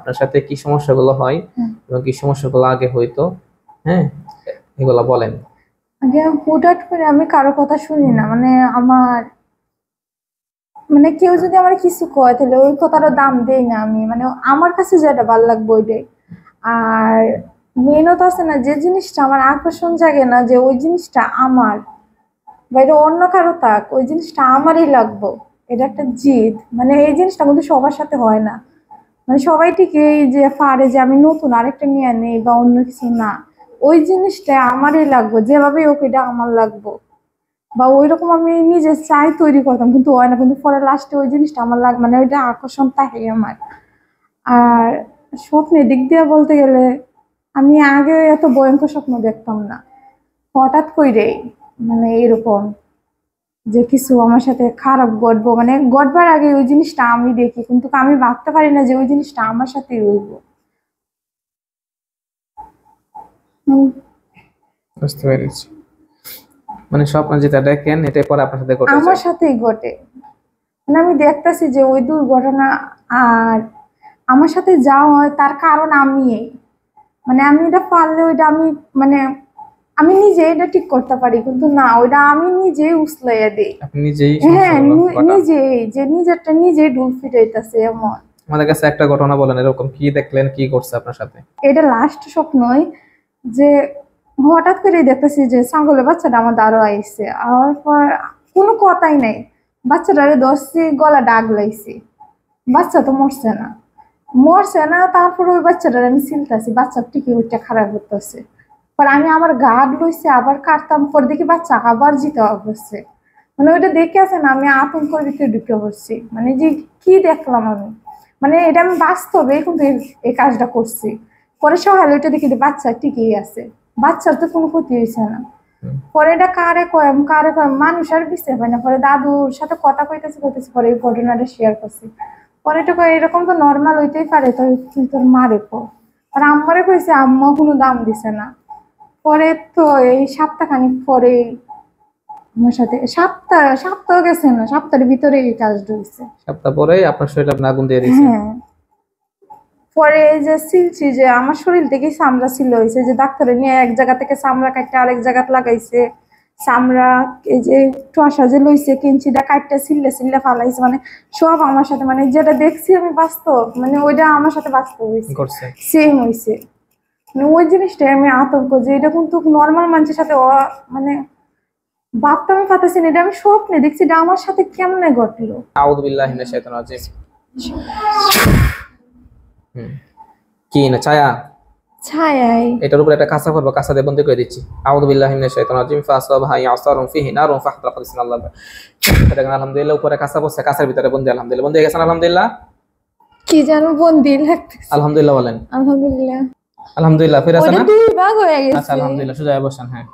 আপনার সাথে কি সমস্যাগুলো হয় এবং কি সমস্যাগুলো আগে হইতো, হ্যাঁ এগুলো বলেন। আগে হুটহাট করে আমি কারো কথা শুনি না, মানে আমার মানে কেউ যদি আমার কিছু কয় তাহলে ওই কথারও দাম দেই না আমি, মানে আমার কাছে যেটা ভালো লাগবে ওইটাই। আর মেনও তো আছে না, যে জিনিসটা আমার আকর্ষণ জাগে না যে ওই জিনিসটা আমার বাইরে অন্য কারো থাক, ওই জিনিসটা আমারই লাগবো, এটা একটা জিদ। মানে এই জিনিসটা কিন্তু সবার সাথে হয় না, মানে সবাই ঠিক এই যে পারে যে আমি নতুন আরেকটা নিয়ে নেই বা অন্য কিছু না, ওই জিনিসটা আমারই লাগবো, যেভাবে ওকে এটা আমার লাগবো। বা ওইরকম আমি নিজে চাই তৈরি করতাম কিন্তু হয় না, কিন্তু পরে লাস্টে ওই জিনিসটা আমার মানে ওইটা আকর্ষণ থাকে আমার। আর স্বপ্নের দিক দিয়ে বলতে গেলে আমি আগে এত ভয়ঙ্কর স্বপ্ন দেখতাম না, হঠাৎ করেই মানে এরকম যে কিছু আমার সাথে খারাপ ঘটবো, মানে ঘটবার আগে ওই জিনিসটা আমি দেখি, কিন্তু আমি ভাবতে পারি না যে ওই জিনিসটা আমার সাথেই হইব। বুঝতে পেরেছি, মানে স্বপ্ন যেটা দেখেন এটাই পরে আপনার সাথে ঘটে আমার যায়। সাথেই ঘটে, মানে আমি দেখতেছি যে ওই দুর্ঘটনা আর আমার সাথে যা হয় তার কারণ আমি, মানে আমি এটা পারলে ওইটা আমি মানে আমি নিজে এটা ঠিক করতে পারি, কিন্তু না ওইটা আমি নিজেই উছলাইয়া দিই। আপনি নিজেই হ্যাঁ সমস্যাগুলো ঘটান। নিজেই যে নিজেরটা নিজেই ঢুল ফিটাইতেছে এমন। আমাদের কাছে একটা ঘটনা বলেন, এরকম কি দেখলেন, কি করছে আপনার সাথে? এটা লাস্ট স্বপ্নই যে হঠাৎ করে দেখতেছি যে ছাগলের বাচ্চাটা আমার দাঁড়ো আইসে, আর পর কোনো কথাই নাই, বাচ্চাটারে ধরছি গলা ডাক লাইছি, বাচ্চা তো মরছে না, তারপর ওই বাচ্চাটার আমি চিন্তাছি, বাচ্চা টিকে ওইটা খারাপ করতেছে। পর আমি আমার গার্ড লইছে আবার কাটতাম, পর দেখি বাচ্চা আবার জিতে অবশ্যই, মানে ওইটা দেখে আছে না আমি আতঙ্কের ভিতরে ঢুকে পড়ছি, মানে যে কি দেখলাম আমি, মানে এটা আমি বাস্তবে কিন্তু এই কাজটা করছি। পরে সকালে ওইটা দেখি যে বাচ্চা টিকেই আছে, বাচ্চার তো কোনো ক্ষতি হয়েছে না। পরে এটা কারে কয় মানুষ আর বুঝতে পারে না, পরে দাদুর সাথে কথা কইতেছি পরে এই ঘটনাটা শেয়ার করছি। পরে তো কয় এরকম তো নর্মাল হইতেই পারে, তুই তোর মারে কো। আর আম্মারে কইছে, আম্মা কোনো দাম দিছে না। পরে তো এই সপ্তাহখানিক পরে আমার সাথে সপ্তাহ গেছে না, সপ্তাহের ভিতরে এই কাজটা হয়েছে। সপ্তাহ পরেই আপনার শরীরে আপনি আগুন দিয়ে দিয়েছেন? হ্যাঁ। পরে এই যে সিলছি যে আমার শরীর থেকে চামড়া ছিল হয়েছে, যে ডাক্তারে নিয়ে এক জায়গা থেকে চামড়া কাটতে আরেক জায়গা লাগাইছে, চামড়া এই যে টসা যে লইছে কেঞ্চিটা কাটতে ছিললে ফালাইছে, মানে সব আমার সাথে, মানে যেটা দেখছি আমি বাস্তব, মানে ওইটা আমার সাথে বাস্তব হয়েছে, সেম হয়েছে। মানে ওই জিনিসটাই আমি আতঙ্ক যে এটা কিন্তু নর্মাল মানুষের সাথে মানে ভাবতে আমি পারতেছি না, এটা আমি স্বপ্নে দেখছি, এটা আমার সাথে কেমনে ঘটলো। আউযু বিল্লাহি মিনাশ শাইতানির রাজিম। কি না ছায়া? ছায়াই। এটার উপরে একটা কাঁচা করবো, কাঁচা দিয়ে বন্ধ করে দিচ্ছি। আউযু বিল্লাহি মিনাশ শাইতানির রাজিম। ফাসবাহা ইয়াসারুন ফিহি নারুন ফাহতারাকাত বিসমিল্লাহ। দেখেন আলহামদুলিল্লাহ, উপরে কাঁচা পড়ছে, কাঁচার ভিতরে বন্ধ। আলহামদুলিল্লাহ, বন্ধ হয়ে গেছেন। আলহামদুলিল্লাহ। কি জানো বন্দি লাগতেছে। আলহামদুলিল্লাহ বলেন। আলহামদুলিল্লাহ। আলহামদুলিল্লাহ, ফিরে আসেন না? ওটা দুই ভাগ হয়ে গেছে। আচ্ছা আলহামদুলিল্লাহ, সোজা বসেন। হ্যাঁ।